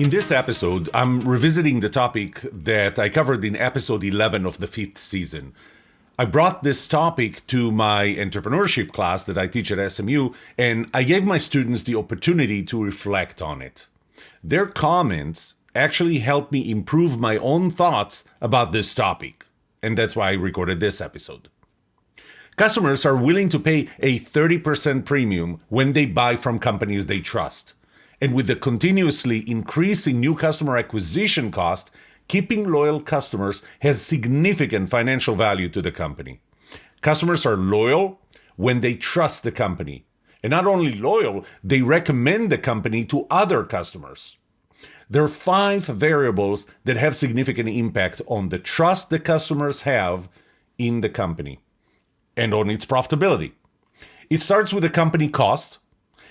In this episode, I'm revisiting the topic that I covered in episode 11 of the 5th season. I brought this topic to my entrepreneurship class that I teach at SMU, and I gave my students the opportunity to reflect on it. Their comments actually helped me improve my own thoughts about this topic, and that's why I recorded this episode. Customers are willing to pay a 30% premium when they buy from companies they trust. And with the continuously increasing new customer acquisition cost, keeping loyal customers has significant financial value to the company. Customers are loyal when they trust the company. And not only loyal, they recommend the company to other customers. There are 5 variables that have significant impact on the trust the customers have in the company and on its profitability. It starts with the company cost.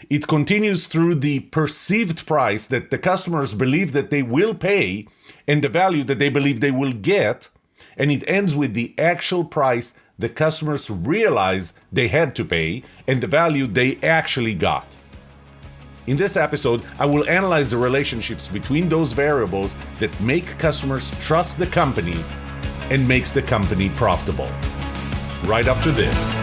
It continues through the perceived price that the customers believe that they will pay and the value that they believe they will get. And it ends with the actual price the customers realize they had to pay and the value they actually got. In this episode, I will analyze the relationships between those variables that make customers trust the company and makes the company profitable. Right after this.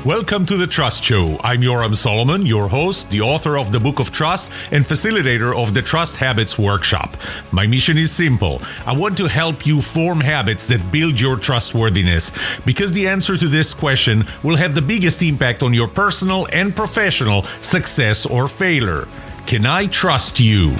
Welcome to The Trust Show. I'm Yoram Solomon, your host, the author of the Book of Trust, and facilitator of the Trust Habits Workshop. My mission is simple. I want to help you form habits that build your trustworthiness, because the answer to this question will have the biggest impact on your personal and professional success or failure. Can I trust you?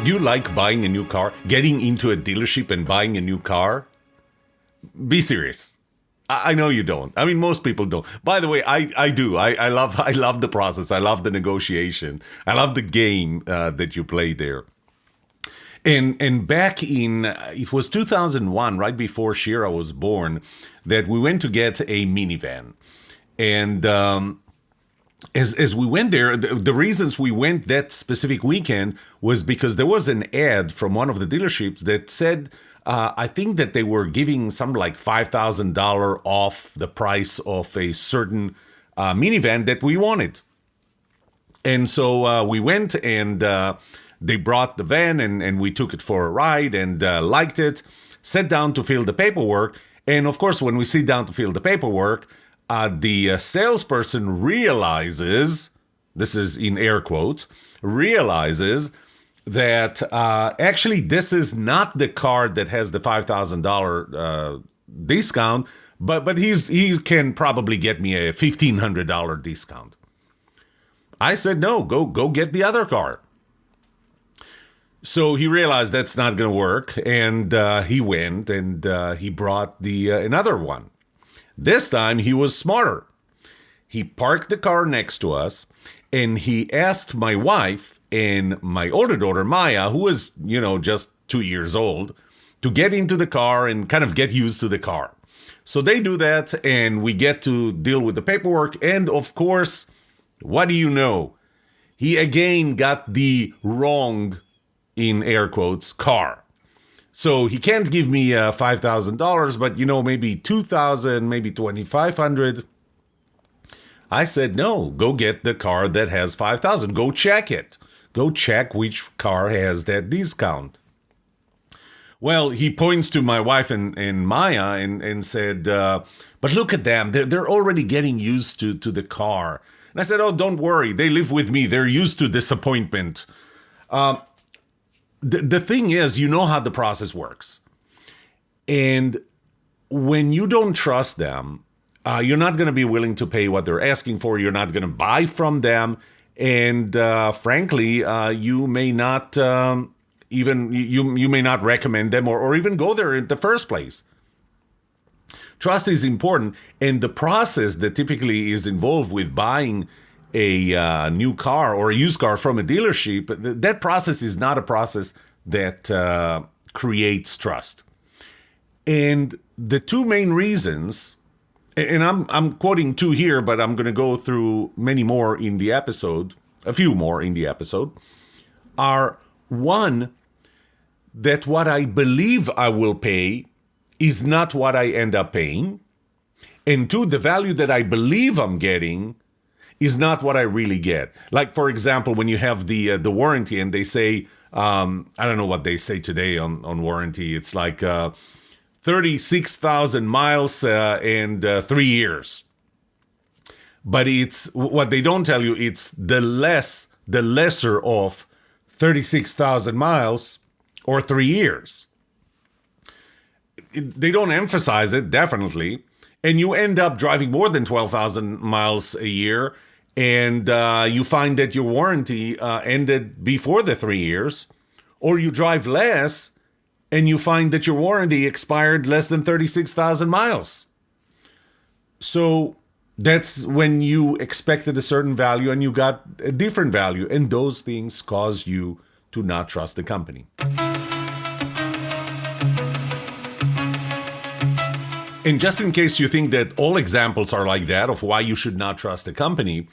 Do you like buying a new car? Getting into a dealership and buying a new car? Be serious. I know you don't. I mean, most people don't. By the way, I do. I love the process. I love the negotiation. I love the game that you play there. And back in, it was 2001, right before Shira was born, that we went to get a minivan. And As we went there, the reasons we went that specific weekend was because there was an ad from one of the dealerships that said, I think that they were giving something like $5,000 off the price of a certain minivan that we wanted. And so we went and they brought the van and we took it for a ride and liked it, sat down to fill the paperwork. And of course, when we sit down to fill the paperwork, the salesperson realizes, this is in air quotes, realizes that actually this is not the car that has the $5,000 discount, but he can probably get me a $1,500 discount. I said, no, go get the other car. So he realized that's not going to work, and he went and he brought the another one. This time, he was smarter. He parked the car next to us, and he asked my wife and my older daughter, Maya, who was, just 2 years old, to get into the car and kind of get used to the car. So they do that, and we get to deal with the paperwork. And of course, what do you know? He again got the wrong, in air quotes, car. So he can't give me $5,000, but maybe $2,000, maybe $2,500. I said, no, go get the car that has $5,000. Go check it. Go check which car has that discount. Well, he points to my wife and Maya and said, but look at them. They're already getting used to the car. And I said, oh, don't worry. They live with me. They're used to disappointment. The thing is, you know how the process works. And when you don't trust them, you're not going to be willing to pay what they're asking for. You're not going to buy from them. And frankly, you may not you may not recommend them or even go there in the first place. Trust is important. And the process that typically is involved with buying a new car or a used car from a dealership, that process is not a process that creates trust. And the two main reasons and I'm quoting two here, but I'm going to go through many more in the episode, a few more in the episode, are one, that what I believe I will pay is not what I end up paying. And two, the value that I believe I'm getting is not what I really get. Like, for example, when you have the warranty and they say, I don't know what they say today on warranty. It's like 36,000 miles and 3 years. But it's what they don't tell you, it's the lesser of 36,000 miles or 3 years. They don't emphasize it, definitely. And you end up driving more than 12,000 miles a year, and you find that your warranty ended before the 3 years, or you drive less, and you find that your warranty expired less than 36,000 miles. So that's when you expected a certain value and you got a different value, and those things cause you to not trust the company. And just in case you think that all examples are like that of why you should not trust a company,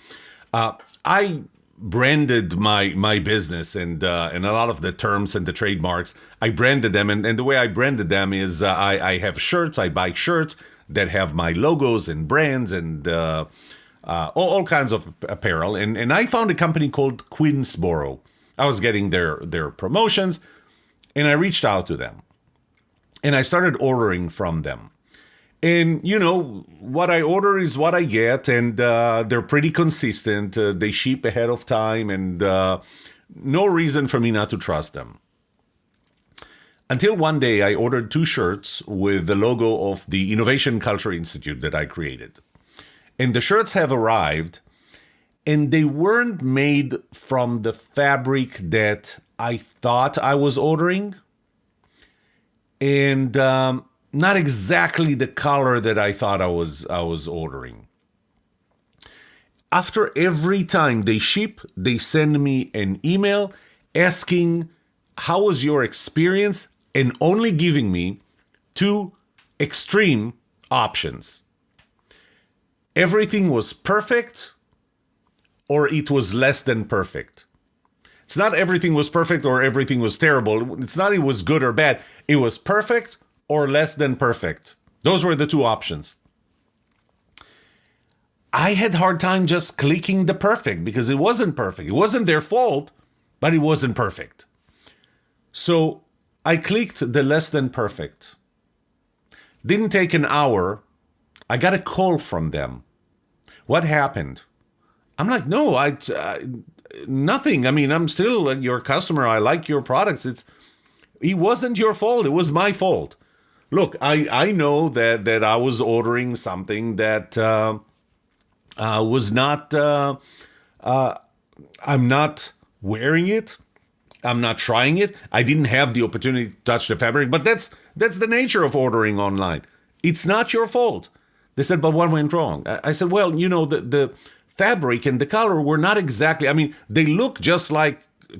I branded my business and a lot of the terms and the trademarks. I branded them, and the way I branded them is I have shirts. I buy shirts that have my logos and brands and all kinds of apparel. And I found a company called Queensboro. I was getting their promotions, and I reached out to them, and I started ordering from them. And, you know, what I order is what I get, and they're pretty consistent. They ship ahead of time, and no reason for me not to trust them. Until one day, I ordered 2 shirts with the logo of the Innovation Culture Institute that I created. And the shirts have arrived, and they weren't made from the fabric that I thought I was ordering. And not exactly the color that I thought I was ordering. After every time they ship, they send me an email asking, how was your experience? And only giving me 2 extreme options. Everything was perfect, or it was less than perfect. It's not everything was perfect or everything was terrible. It's not it was good or bad. It was perfect or less than perfect. Those were the 2 options. I had a hard time just clicking the perfect because it wasn't perfect. It wasn't their fault, but it wasn't perfect. So I clicked the less than perfect. Didn't take an hour. I got a call from them. What happened? I'm like, no, nothing. I mean, I'm still your customer. I like your products. It wasn't your fault. It was my fault. Look, I know that I was ordering something that was not, I'm not wearing it. I'm not trying it. I didn't have the opportunity to touch the fabric, but that's the nature of ordering online. It's not your fault. They said, but what went wrong? I said, well, you know, the fabric and the color were not exactly, I mean, they look just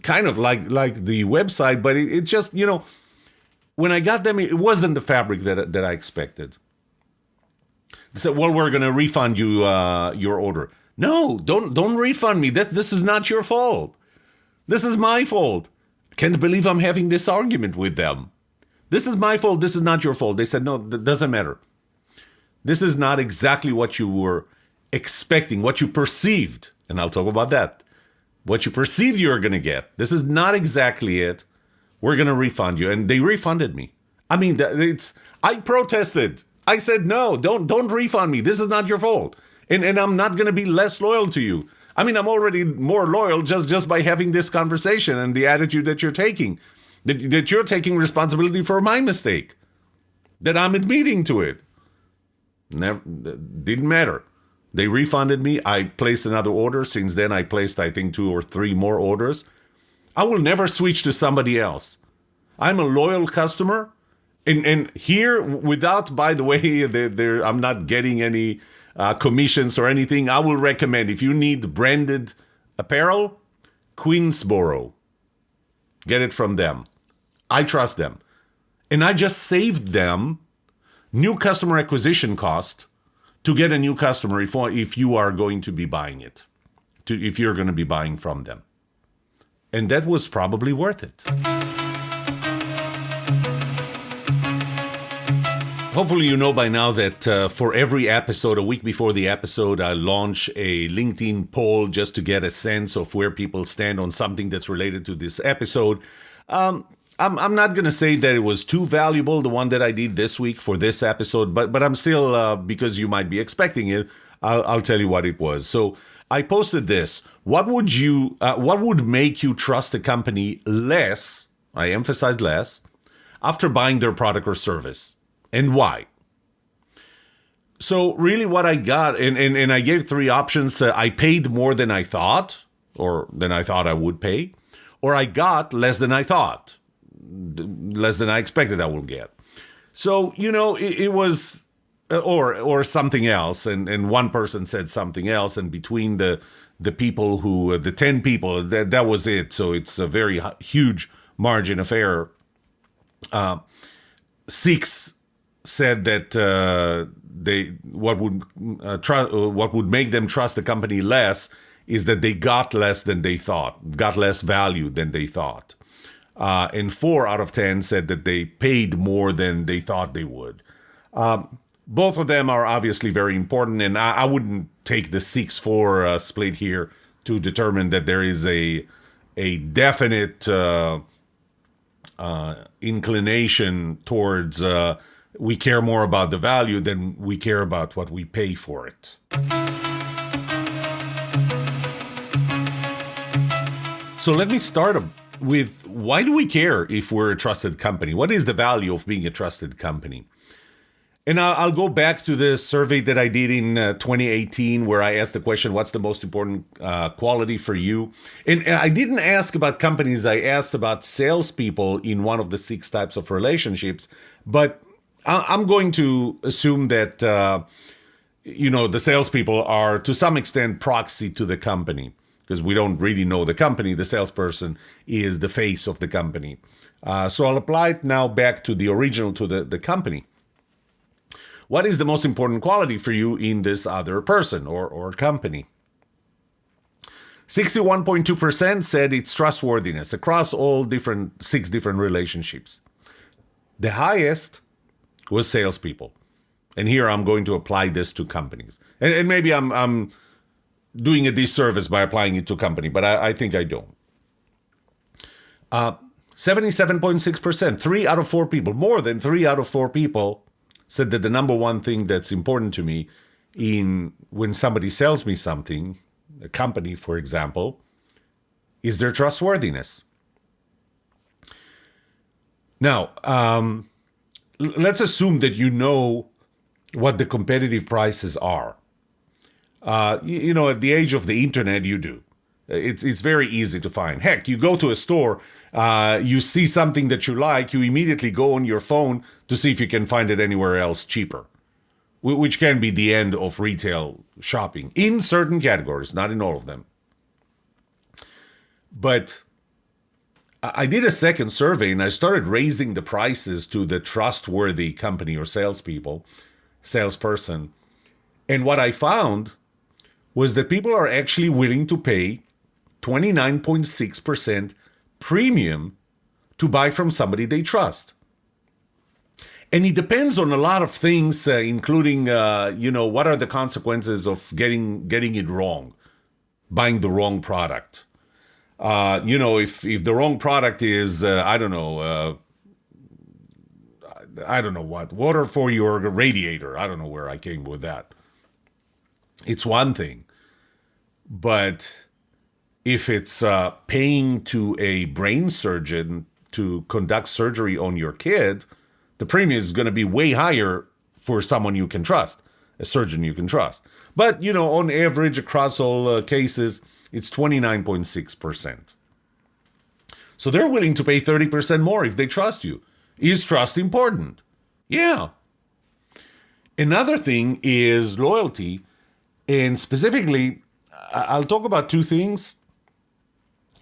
kind of like the website, but it just, you know, when I got them, it wasn't the fabric that I expected. They said, well, we're going to refund you your order. No, don't refund me. This is not your fault. This is my fault. I can't believe I'm having this argument with them. This is my fault. This is not your fault. They said, no, that doesn't matter. This is not exactly what you were expecting, what you perceived. And I'll talk about that. What you perceived you're going to get. This is not exactly it. We're going to refund you. And they refunded me. I mean, I protested. I said, no, don't refund me. This is not your fault. And I'm not going to be less loyal to you. I mean, I'm already more loyal just by having this conversation and the attitude that you're taking. That you're taking responsibility for my mistake. That I'm admitting to it. Didn't matter. They refunded me. I placed another order. Since then, I placed, I think, 2 or 3 more orders. I will never switch to somebody else. I'm a loyal customer. And here, without, by the way, I'm not getting any commissions or anything, I will recommend, if you need branded apparel, Queensboro. Get it from them. I trust them. And I just saved them new customer acquisition cost to get a new customer if you are going to be buying it, if you're going to be buying from them. And that was probably worth it. Hopefully you know by now that for every episode, a week before the episode, I launch a LinkedIn poll just to get a sense of where people stand on something that's related to this episode. I'm not going to say that it was too valuable, the one that I did this week for this episode, but I'm still, because you might be expecting it, I'll tell you what it was. So I posted this. What would make you trust a company less, I emphasize less, after buying their product or service? And why? So really what I got, and I gave three options. I paid more than I thought, or than I thought I would pay, or I got less than I thought, less than I expected I will get. So, it was, or something else, and one person said something else, and between the people the 10 people, that was it. So it's a very huge margin of error. 6 said that what would make them trust the company less is that they got less than they thought, got less value than they thought. And 4 out of 10 said that they paid more than they thought they would. Both of them are obviously very important, and I wouldn't take the 6-4 split here to determine that there is a definite inclination towards we care more about the value than we care about what we pay for it. So let me start with, why do we care if we're a trusted company? What is the value of being a trusted company? And I'll go back to the survey that I did in 2018, where I asked the question, what's the most important quality for you? And I didn't ask about companies. I asked about salespeople in one of the 6 types of relationships. But I'm going to assume that, the salespeople are to some extent proxy to the company, because we don't really know the company. The salesperson is the face of the company. So I'll apply it now back to the original, to the company. What is the most important quality for you in this other person or company? 61.2% said it's trustworthiness across all 6 different relationships. The highest was salespeople. And here I'm going to apply this to companies. And maybe I'm doing a disservice by applying it to company, but I think I don't. 77.6%, 3 out of 4 people, more than 3 out of 4 people said that the number one thing that's important to me when somebody sells me something, a company, for example, is their trustworthiness. Now, let's assume that you know what the competitive prices are. At the age of the internet, you do. It's very easy to find. Heck, you go to a store, you see something that you like, you immediately go on your phone to see if you can find it anywhere else cheaper, which can be the end of retail shopping in certain categories, not in all of them. But I did a second survey and I started raising the prices to the trustworthy company or salesperson. And what I found was that people are actually willing to pay 29.6% premium to buy from somebody they trust. And it depends on a lot of things, including, what are the consequences of getting it wrong, buying the wrong product. If the wrong product is, I don't know what, water for your radiator. I don't know where I came with that. It's one thing. But if it's paying to a brain surgeon to conduct surgery on your kid, the premium is going to be way higher for someone you can trust, a surgeon you can trust. But, on average, across all cases, it's 29.6%. So they're willing to pay 30% more if they trust you. Is trust important? Yeah. Another thing is loyalty. And specifically, I'll talk about 2 things.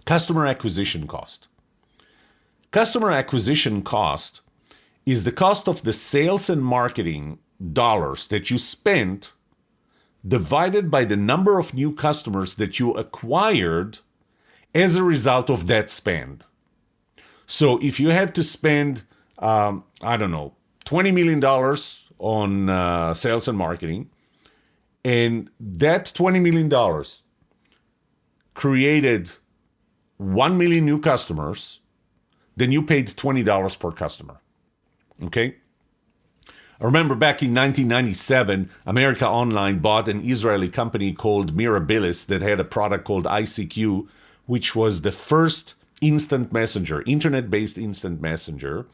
Customer acquisition cost. Customer acquisition cost is the cost of the sales and marketing dollars that you spent divided by the number of new customers that you acquired as a result of that spend. So if you had to spend, $20 million on sales and marketing, and that $20 million created 1 million new customers, then you paid $20 per customer. Okay? I remember back in 1997, America Online bought an Israeli company called Mirabilis that had a product called ICQ, which was the first instant messenger, internet-based instant messenger.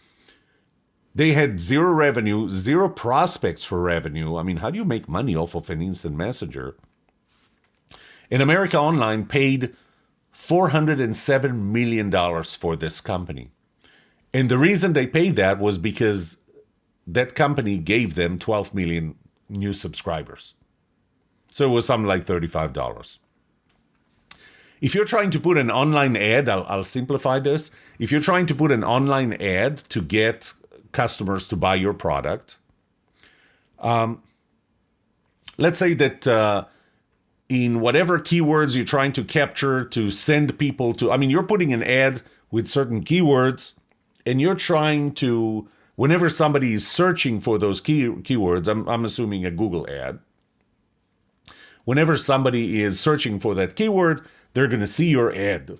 They had zero revenue, zero prospects for revenue. I mean, how do you make money off of an instant messenger? And America Online paid $407 million for this company. And the reason they paid that was because that company gave them 12 million new subscribers. So it was something like $35. If you're trying to put an online ad, I'll simplify this. If you're trying to put an online ad to get customers to buy your product, let's say that in whatever keywords you're trying to capture to send people to, you're putting an ad with certain keywords, and you're trying to, whenever somebody is searching for those keywords, I'm assuming a Google ad, whenever somebody is searching for that keyword, they're going to see your ad.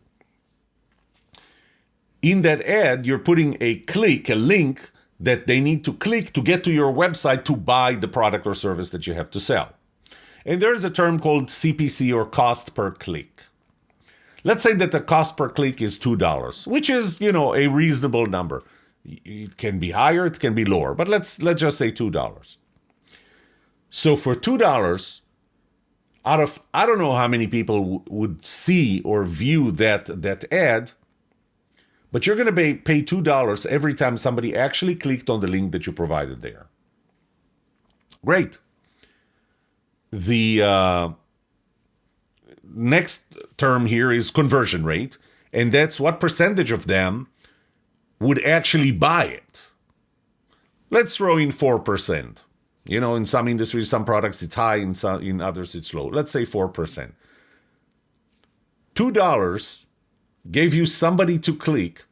In that ad, you're putting a link that they need to click to get to your website to buy the product or service that you have to sell. And there's a term called CPC, or cost per click. Let's say that the cost per click is $2, which is, a reasonable number. It can be higher, it can be lower, but let's just say $2. So for $2, out of, I don't know how many people would see or view that ad, but you're going to pay $2 every time somebody actually clicked on the link that you provided there. Great. The next term here is conversion rate, and that's what percentage of them would actually buy it. Let's throw in 4%. In some industries, some products it's high, in others it's low. Let's say 4%. $2 gave you somebody to click,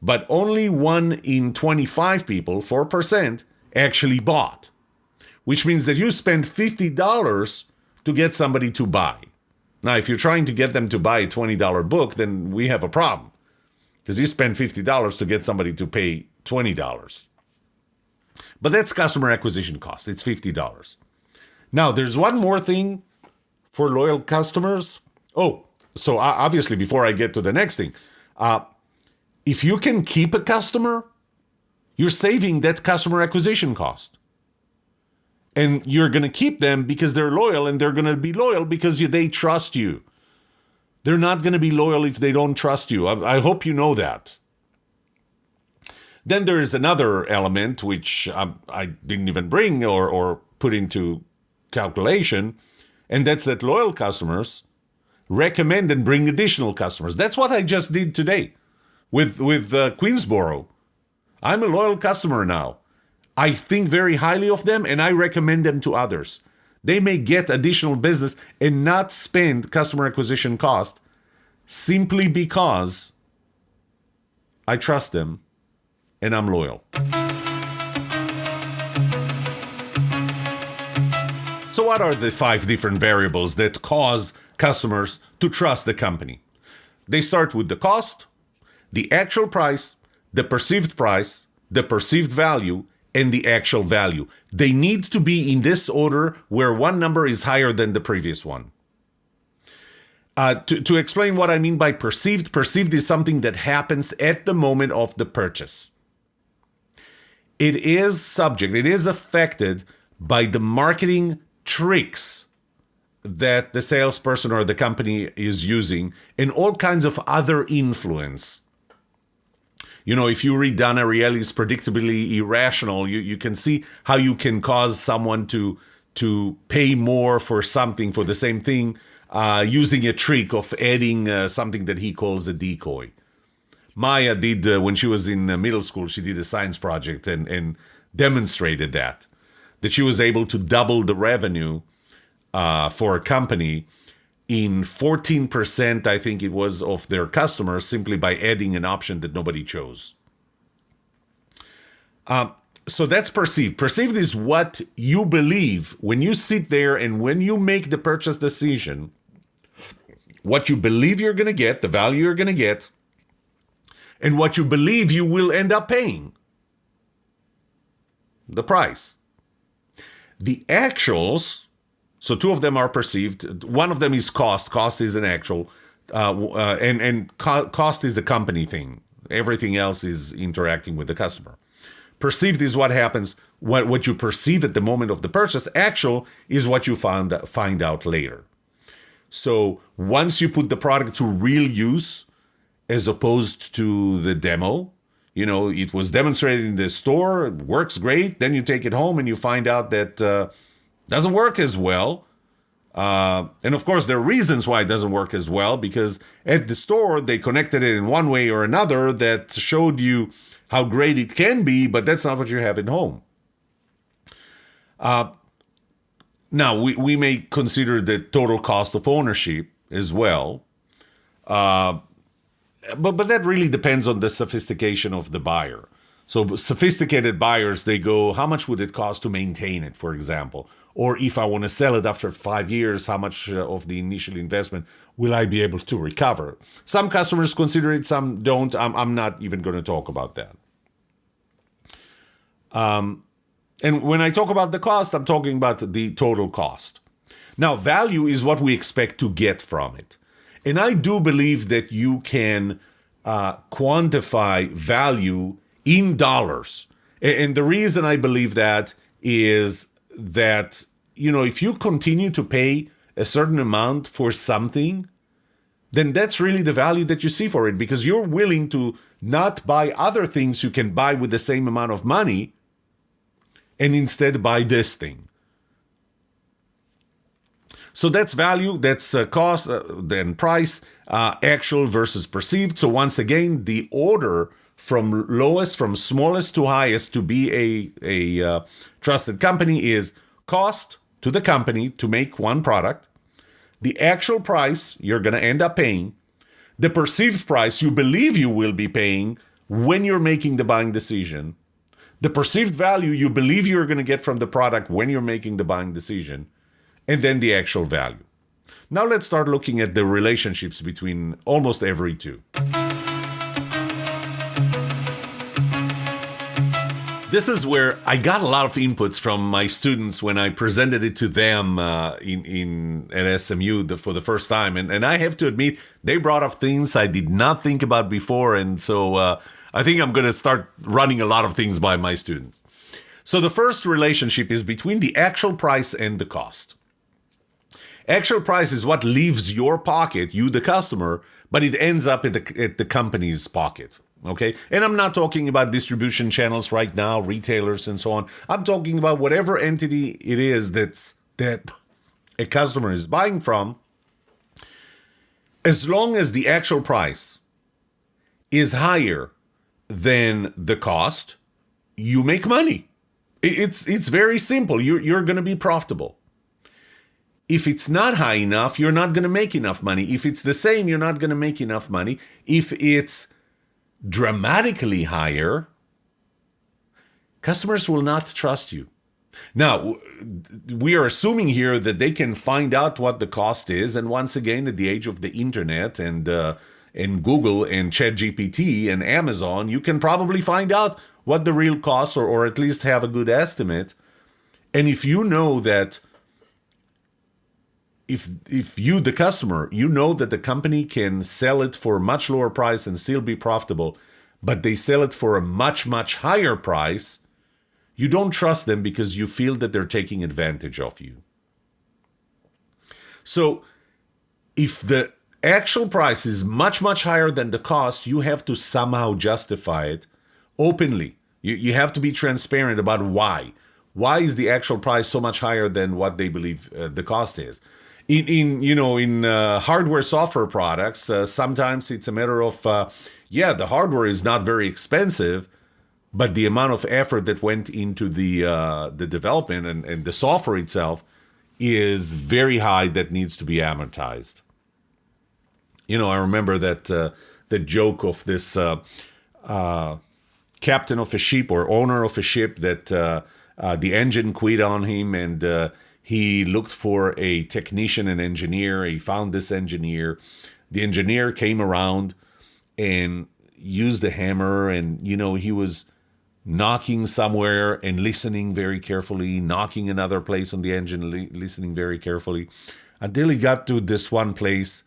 but only 1 in 25 people, 4%, actually bought. Which means that you spend $50 to get somebody to buy. Now, if you're trying to get them to buy a $20 book, then we have a problem. Because you spend $50 to get somebody to pay $20. But that's customer acquisition cost. It's $50. Now, there's one more thing for loyal customers. Oh, so obviously, before I get to the next thing, if you can keep a customer, you're saving that customer acquisition cost. And you're going to keep them because they're loyal, and they're going to be loyal because they trust you. They're not going to be loyal if they don't trust you. I hope you know that. Then there is another element which I didn't even bring or put into calculation, and that's that loyal customers recommend and bring additional customers. That's what I just did today with Queensboro. I'm a loyal customer now. I think very highly of them, and I recommend them to others. They may get additional business and not spend customer acquisition cost simply because I trust them and I'm loyal. So what are the 5 different variables that cause customers to trust the company? They start with the cost, the actual price, the perceived value, and the actual value. They need to be in this order where one number is higher than the previous one. To explain what I mean by perceived is something that happens at the moment of the purchase. It is affected by the marketing tricks that the salesperson or the company is using and all kinds of other influence. If you read Donna Ariely's Predictably Irrational, you can see how you can cause someone to pay more for something, for the same thing, using a trick of adding something that he calls a decoy. Maya did, when she was in middle school, she did a science project and demonstrated that she was able to double the revenue for a company in 14%, I think it was, of their customers simply by adding an option that nobody chose. So that's perceived. Perceived is what you believe when you sit there and when you make the purchase decision, what you believe you're going to get, the value you're going to get, and what you believe you will end up paying, the price. The actuals, so two of them are perceived. One of them is cost. Cost is an actual, and cost is the company thing. Everything else is interacting with the customer. Perceived is what happens, what you perceive at the moment of the purchase. Actual is what you find out later. So once you put the product to real use, as opposed to the demo, it was demonstrated in the store, it works great, then you take it home and you find out that doesn't work as well. And of course, there are reasons why it doesn't work as well, because at the store, they connected it in one way or another that showed you how great it can be, but that's not what you have at home. Now, we may consider the total cost of ownership as well. But that really depends on the sophistication of the buyer. So sophisticated buyers, they go, how much would it cost to maintain it, for example? Or if I want to sell it after 5 years, how much of the initial investment will I be able to recover? Some customers consider it, some don't. I'm not even going to talk about that. And when I talk about the cost, I'm talking about the total cost. Now, value is what we expect to get from it. And I do believe that you can quantify value in dollars. And the reason I believe that is that, if you continue to pay a certain amount for something, then that's really the value that you see for it, because you're willing to not buy other things you can buy with the same amount of money and instead buy this thing. So that's value, that's cost, then price, actual versus perceived. So once again, the order from lowest, from smallest to highest to be a trusted company is cost to the company to make one product, the actual price you're going to end up paying, the perceived price you believe you will be paying when you're making the buying decision, the perceived value you believe you're going to get from the product when you're making the buying decision, and then the actual value. Now let's start looking at the relationships between almost every two. This is where I got a lot of inputs from my students when I presented it to them at SMU for the first time. And I have to admit, they brought up things I did not think about before. And so I think I'm going to start running a lot of things by my students. So the first relationship is between the actual price and the cost. Actual price is what leaves your pocket, you the customer, but it ends up at the company's pocket. Okay, and I'm not talking about distribution channels right now, retailers and so on. I'm talking about whatever entity it is that a customer is buying from. As long as the actual price is higher than the cost, you make money. It's very simple. You're going to be profitable. If it's not high enough, you're not going to make enough money. If it's the same, you're not going to make enough money. If it's dramatically higher, customers will not trust you. Now, we are assuming here that they can find out what the cost is. And once again, at the age of the internet and Google and ChatGPT and Amazon, you can probably find out what the real cost or at least have a good estimate. And if you know that if you, the customer, you know that the company can sell it for a much lower price and still be profitable, but they sell it for a much, much higher price, you don't trust them because you feel that they're taking advantage of you. So if the actual price is much, much higher than the cost, you have to somehow justify it openly. You have to be transparent about why. Why is the actual price so much higher than what they believe the cost is? In hardware software products, sometimes it's a matter of, the hardware is not very expensive, but the amount of effort that went into the development and the software itself is very high that needs to be amortized. I remember that the joke of this captain of a ship or owner of a ship that the engine quit on him, and he looked for a technician and engineer. He found this engineer. The engineer came around and used a hammer, and he was knocking somewhere and listening very carefully, knocking another place on the engine, listening very carefully, until he got to this one place,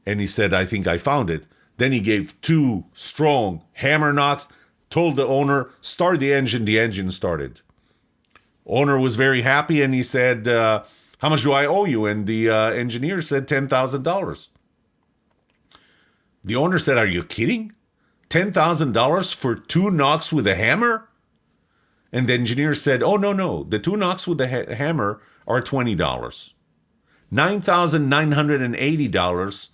and he said, "I think I found it." Then he gave 2 strong hammer knocks, told the owner, "Start the engine started." Owner was very happy, and he said, "How much do I owe you?" And the engineer said $10,000. The owner said, "Are you kidding? $10,000 for 2 knocks with a hammer?" And the engineer said, "Oh, no. The 2 knocks with the hammer are $20. $9,980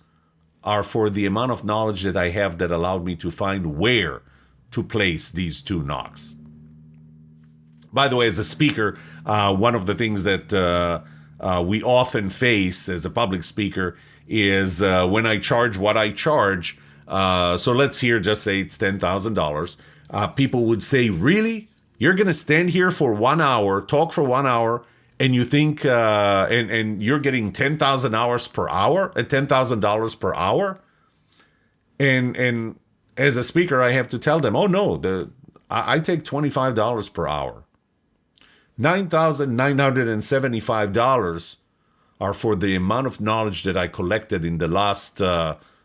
are for the amount of knowledge that I have that allowed me to find where to place these 2 knocks." By the way, as a speaker, one of the things that we often face as a public speaker is when I charge what I charge. So let's just say it's $10,000. People would say, "Really? You're going to stand here for 1 hour, talk for 1 hour, and you think, and you're getting $10,000 per hour, $10,000 per hour?" And as a speaker, I have to tell them, "Oh no, I take $25 per hour. $9,975 are for the amount of knowledge that I collected in the last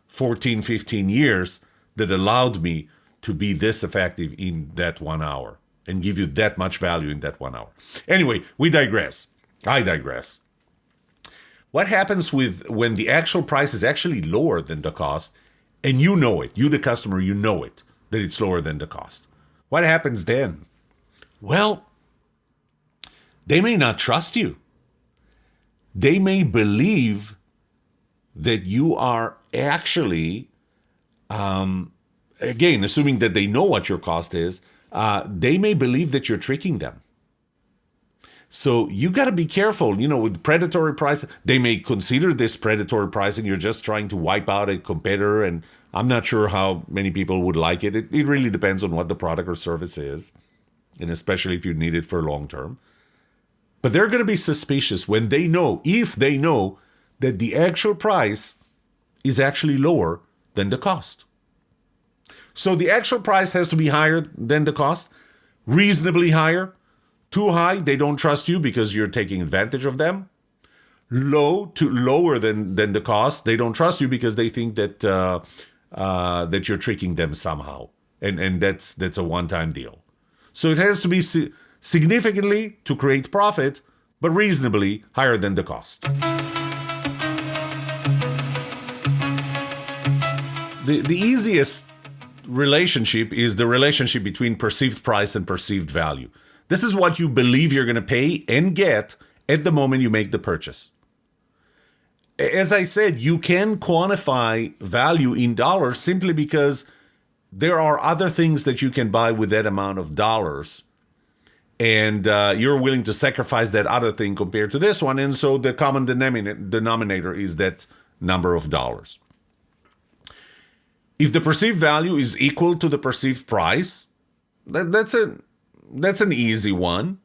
14, 15 years that allowed me to be this effective in that 1 hour and give you that much value in that 1 hour." Anyway, we digress. I digress. What happens when the actual price is actually lower than the cost, and you know it, you the customer, you know it, that it's lower than the cost? What happens then? Well, they may not trust you. They may believe that you are actually, again, assuming that they know what your cost is, they may believe that you're tricking them. So you got to be careful, with predatory pricing. They may consider this predatory pricing. You're just trying to wipe out a competitor, and I'm not sure how many people would like it. It really depends on what the product or service is, and especially if you need it for long term. But they're going to be suspicious when if they know that the actual price is actually lower than the cost. So the actual price has to be higher than the cost, reasonably higher. Too high, they don't trust you because you're taking advantage of them. Lower than the cost, they don't trust you because they think that that you're tricking them somehow, and that's a one-time deal. So it has to be significantly to create profit, but reasonably higher than the cost. The easiest relationship is the relationship between perceived price and perceived value. This is what you believe you're going to pay and get at the moment you make the purchase. As I said, you can quantify value in dollars simply because there are other things that you can buy with that amount of dollars, and you're willing to sacrifice that other thing compared to this one, and so the common denominator is that number of dollars. If the perceived value is equal to the perceived price, that's an easy one.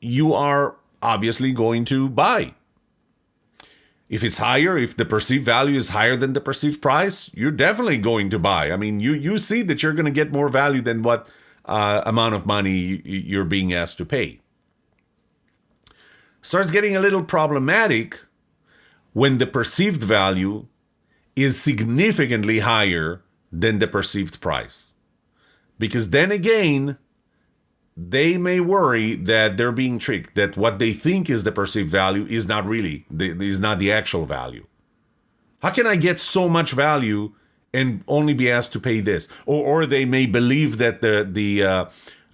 You are obviously going to buy. If it's higher, if the perceived value is higher than the perceived price, you're definitely going to buy. I mean, you see that you're going to get more value than what amount of money you're being asked to pay. Starts getting a little problematic when the perceived value is significantly higher than the perceived price. Because then again, they may worry that they're being tricked, that what they think is the perceived value is not the actual value. How can I get so much value and only be asked to pay this? Or they may believe that the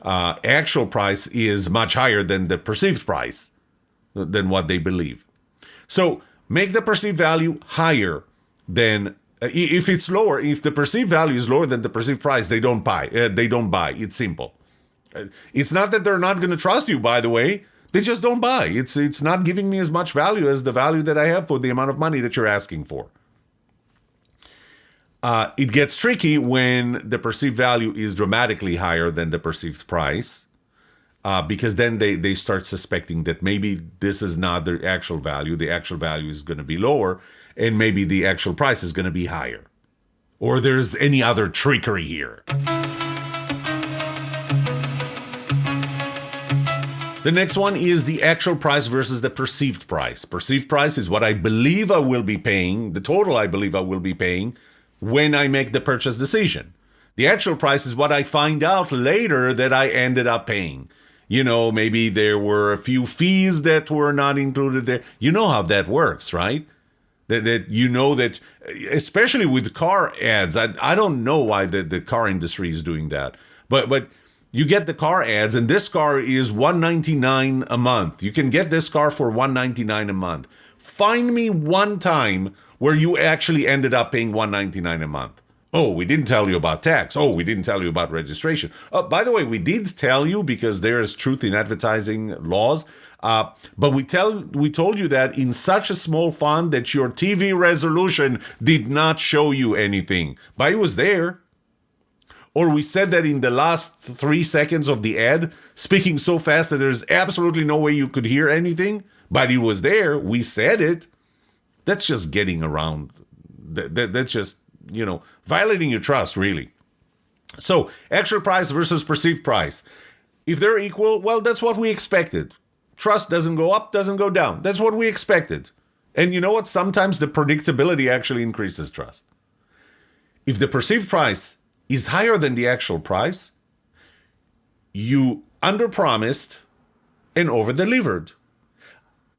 actual price is much higher than the perceived price, than what they believe. So make the perceived value higher than, if it's lower, if the perceived value is lower than the perceived price, they don't buy. It's simple. It's not that they're not going to trust you, by the way. They just don't buy. It's not giving me as much value as the value that I have for the amount of money that you're asking for. It gets tricky when the perceived value is dramatically higher than the perceived price, because then they start suspecting that maybe this is not the actual value. The actual value is going to be lower, and maybe the actual price is going to be higher. Or there's any other trickery here. The next one is the actual price versus the perceived price. Perceived price is what I believe I will be paying, the total I believe I will be paying when I make the purchase decision. The actual price is what I find out later that I ended up paying. You know, maybe there were a few fees that were not included there. You know how that works, right? That you know that, especially with car ads, I don't know why the car industry is doing that. But you get the car ads, and this car is $199 a month. You can get this car for $199 a month. Find me one time where you actually ended up paying $199 a month. Oh, we didn't tell you about tax. Oh, we didn't tell you about registration. By the way, we did tell you because there is truth in advertising laws. But we told you that in such a small font that your TV resolution did not show you anything, but it was there. Or we said that in the last 3 seconds of the ad, speaking so fast that there's absolutely no way you could hear anything, but it was there. We said it. That's just getting around. That's just, violating your trust, really. So, actual price versus perceived price. If they're equal, well, that's what we expected. Trust doesn't go up, doesn't go down. That's what we expected. And you know what? Sometimes the predictability actually increases trust. If the perceived price is higher than the actual price, you underpromised and overdelivered.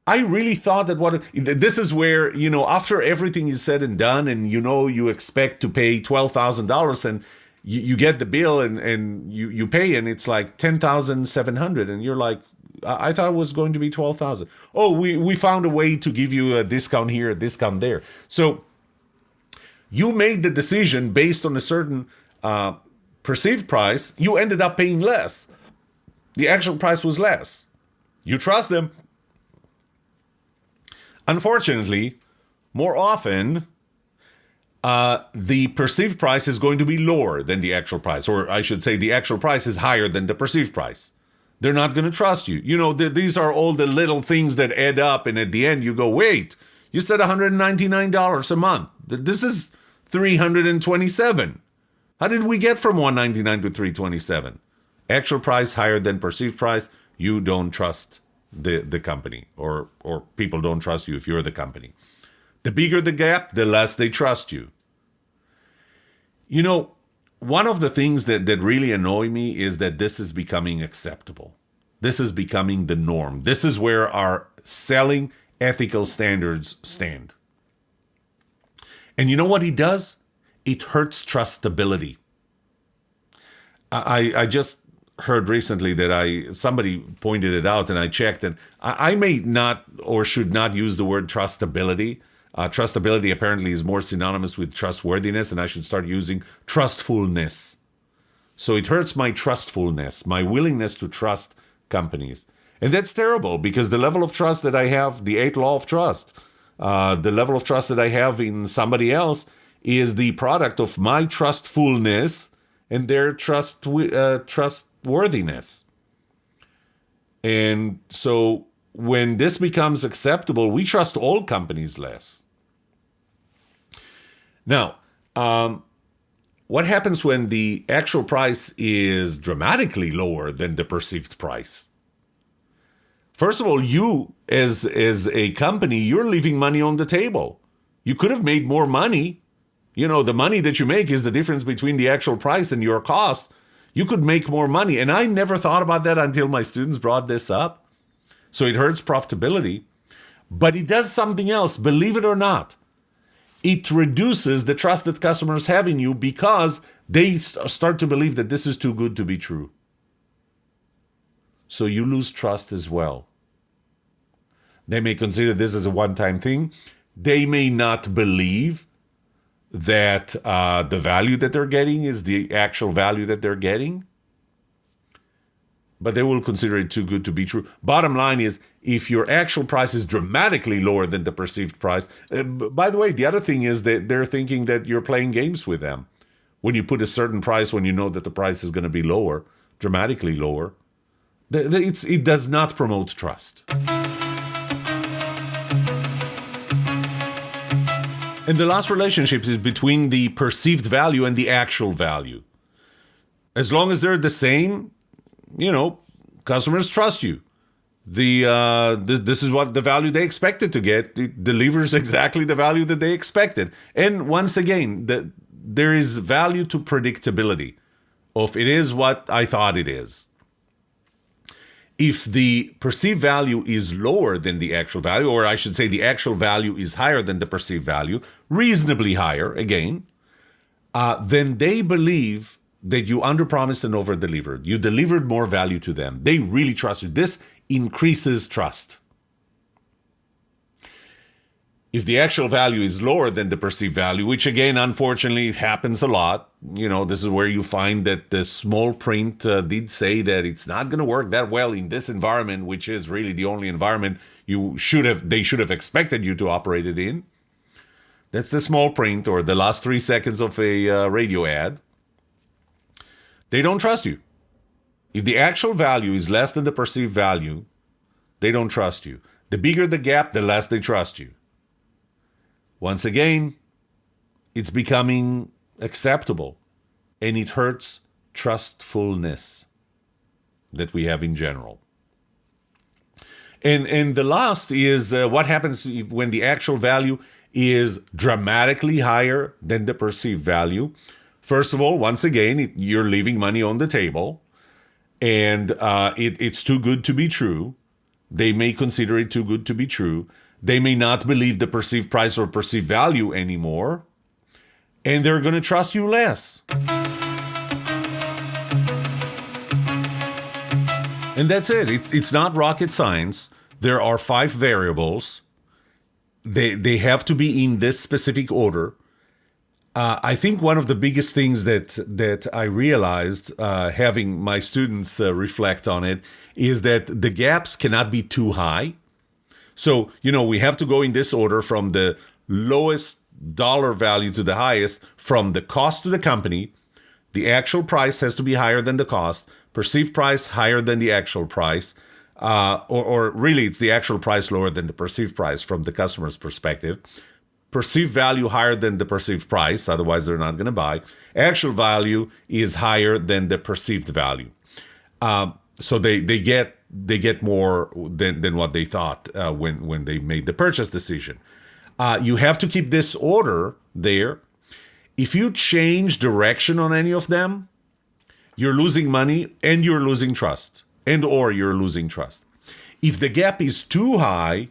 I really thought that this is where, after everything is said and done and you expect to pay $12,000 and you get the bill and you pay and it's like $10,700 and you're like, I thought it was going to be $12,000. Oh, we found a way to give you a discount here, a discount there. So you made the decision based on a certain perceived price. You ended up paying less. The actual price was less. You trust them. Unfortunately, more often, the perceived price is going to be lower than the actual price. Or I should say the actual price is higher than the perceived price. They're not going to trust you. These are all the little things that add up. And at the end, you go, wait, you said $199 a month. This is $327. How did we get from $199 to $327? Actual price higher than perceived price. You don't trust the company, or people don't trust you if you're the company. The bigger the gap, the less they trust you. One of the things that really annoy me is that this is becoming acceptable. This is becoming the norm. This is where our selling ethical standards stand. And you know what it does? It hurts trustability. I just heard recently that somebody pointed it out and I checked, and I may not or should not use the word trustability. Trustability apparently is more synonymous with trustworthiness, and I should start using trustfulness. So it hurts my trustfulness, my willingness to trust companies. And that's terrible because the level of trust that I have, the 8th law of trust, the level of trust that I have in somebody else is the product of my trustfulness and their trustworthiness. And so when this becomes acceptable, we trust all companies less. Now, what happens when the actual price is dramatically lower than the perceived price? First of all, you as a company, you're leaving money on the table. You could have made more money. The money that you make is the difference between the actual price and your cost. You could make more money. And I never thought about that until my students brought this up. So it hurts profitability. But it does something else, believe it or not. It reduces the trust that customers have in you because they start to believe that this is too good to be true. So you lose trust as well. They may consider this as a one-time thing. They may not believe that the value that they're getting is the actual value that they're getting. but they will consider it too good to be true. Bottom line is, if your actual price is dramatically lower than the perceived price, by the way, the other thing is that they're thinking that you're playing games with them. When you put a certain price, when you know that the price is going to be lower, dramatically lower, it does not promote trust. And the last relationship is between the perceived value and the actual value. As long as they're the same, customers trust you. This is what the value they expected to get. It delivers exactly the value that they expected. And once again, there is value to predictability of it is what I thought it is. If the perceived value is lower than the actual value, or I should say the actual value is higher than the perceived value, reasonably higher, again, then they believe that you underpromised and overdelivered. You delivered more value to them. They really trust you. This increases trust. If the actual value is lower than the perceived value, which again, unfortunately, happens a lot, this is where you find that the small print did say that it's not going to work that well in this environment, which is really the only environment they should have expected you to operate it in. That's the small print, or the last 3 seconds of a radio ad. They don't trust you. If the actual value is less than the perceived value, they don't trust you. The bigger the gap, the less they trust you. Once again, it's becoming acceptable, and it hurts trustfulness that we have in general. And the last is what happens when the actual value is dramatically higher than the perceived value. First of all, once again, you're leaving money on the table, and it's too good to be true. They may consider it too good to be true. They may not believe the perceived price or perceived value anymore, and they're going to trust you less. And that's it. It's not rocket science. There are 5 variables. They have to be in this specific order. I think one of the biggest things that I realized, having my students reflect on it, is that the gaps cannot be too high. So, we have to go in this order from the lowest dollar value to the highest, from the cost to the company. The actual price has to be higher than the cost, perceived price higher than the actual price, or really it's the actual price lower than the perceived price from the customer's perspective. Perceived value higher than the perceived price, otherwise they're not going to buy. Actual value is higher than the perceived value. So they get more than what they thought when they made the purchase decision. You have to keep this order there. If you change direction on any of them, you're losing money and you're losing trust, or you're losing trust. If the gap is too high,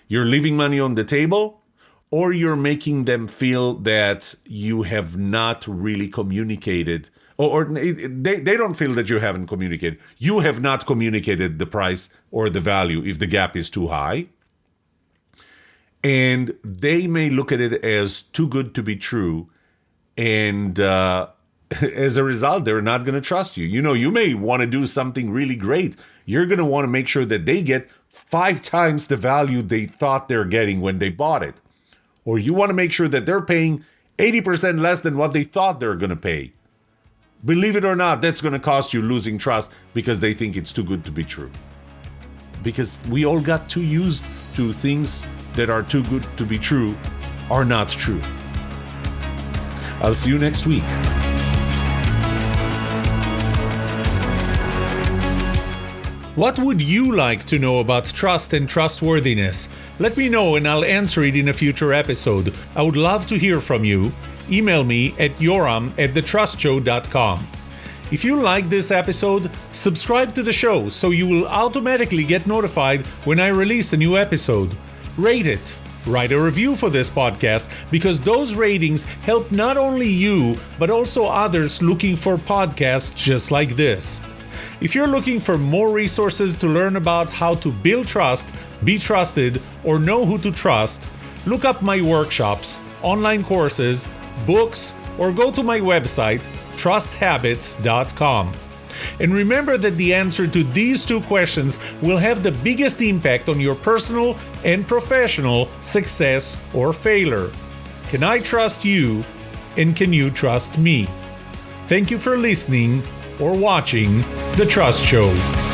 you're leaving money on the table, or you're making them feel that you have not really communicated, or they don't feel that you haven't communicated. You have not communicated the price or the value if the gap is too high. And they may look at it as too good to be true. And as a result, they're not going to trust you. You may want to do something really great. You're going to want to make sure that they get 5 times the value they thought they're getting when they bought it. Or you want to make sure that they're paying 80% less than what they thought they're going to pay. Believe it or not, that's going to cost you losing trust because they think it's too good to be true. Because we all got too used to things that are too good to be true are not true. I'll see you next week. What would you like to know about trust and trustworthiness? Let me know and I'll answer it in a future episode. I would love to hear from you. Email me at yoram@thetrustshow.com. If you like this episode, subscribe to the show so you will automatically get notified when I release a new episode. Rate it. Write a review for this podcast because those ratings help not only you, but also others looking for podcasts just like this. If you're looking for more resources to learn about how to build trust, be trusted, or know who to trust, look up my workshops, online courses, books, or go to my website, trusthabits.com. And remember that the answer to these two questions will have the biggest impact on your personal and professional success or failure. Can I trust you, and can you trust me? Thank you for listening or watching The Trust Show.